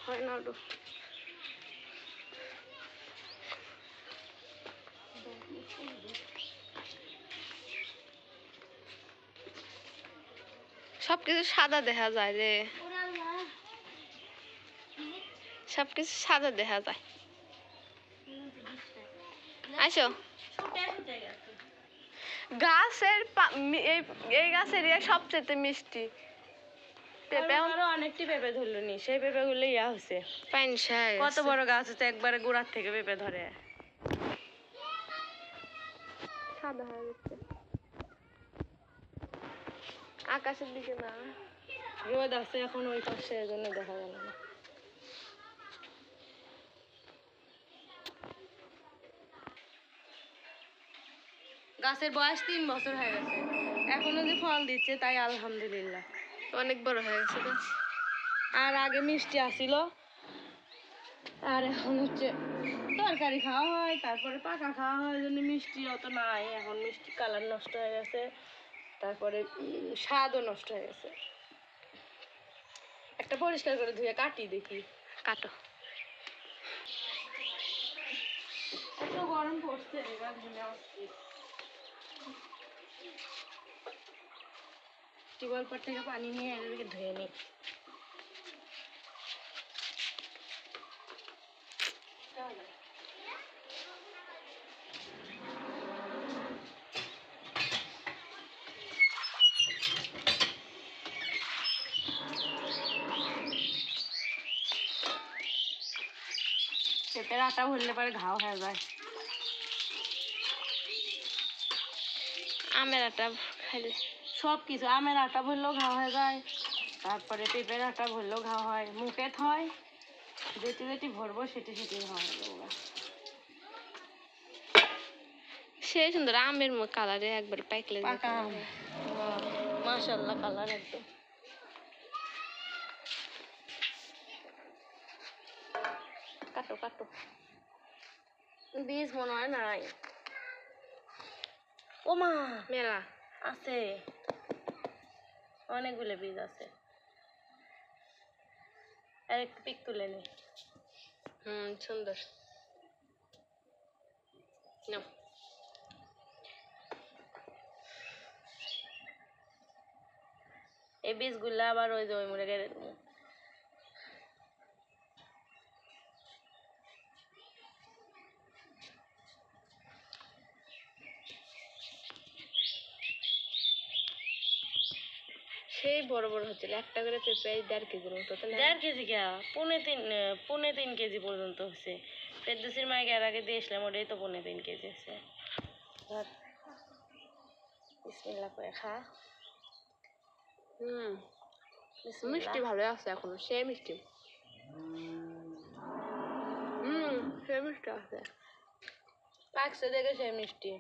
হয় না ওটা সবকিছু সাদা দেখা যায় রে সবকিছু সাদা দেখা যায় আসো গাছের এই গাছের সবচেয়ে মিষ্টি পেঁপে অনেকটি পেঁপে ধরলো নি সেই পেঁপে গুলো ইয়া হচ্ছে কত বড় গাছ হচ্ছে একবারে গোড়ার থেকে পেঁপে ধরে সাদা হয়ে গেছে আকাশের দিকে না রোদ আছে এখন ওই পাশে এজন্য দেখা গেল না গাছের বয়স 3 বছর হয়ে গেছে এখনো যে ফল দিচ্ছে তাই আলহামদুলিল্লাহ অনেক বড় হয়ে গেছে গাছ আর আগে মিষ্টি আসিল আর এখন হচ্ছে তরকারি খাওয়া হয় তারপরে পাকা খাওয়া হয় জন্য মিষ্টি অত নাই এখন মিষ্টি কালার নষ্ট হয়ে গেছে তারপরে স্বাদও নষ্ট হয়ে গেছে একটা পরিষ্কার করে ধুয়ে কাটি দেখি কাটো এত গরম পড়ছে টিউবওয়েল পর থেকে পানি নিয়ে এদিকে ধুয়ে নিই পেঁপের আটা ভরলে পরে ঘাও হয়ে যায় আমের আটা খাইলে সব কিছু আমের আটা ভরলেও ঘা হয়ে যায় তারপরে পেঁপের আটা ভরলেও ঘা হয় মুখে হয় যেটি যেটি ভরবো সেটি সেটি হয় সেই সুন্দর আমের কালারে একবার পাইকলে পাকা আম মাশাআল্লাহ কালার একদম কাটো কাটো বীজ মনে হয় নাই ও মা মেলা আছে অনেকগুলো বীজ আছে আর একটু পিক তুলে নি সুন্দর নাও এই বীজগুলো আবার ওই যে ওই মুড়ে গেড়ে দেবো সেই বড় বড় হচ্ছিল একটা করে পেঁপে 1.5 কেজির মতো 1.5 কেজি কে পৌনে তিন কেজি পর্যন্ত হচ্ছে ফেরদৌসির মাইকে এর আগে দিয়ে এসলাম ওটাই তো 3.5 কেজি আছে বিসমিল্লাহ করে খা মিষ্টি ভালো আছে এখনো সে মিষ্টি সে মিষ্টি আছে পাকছে দেখে সে মিষ্টি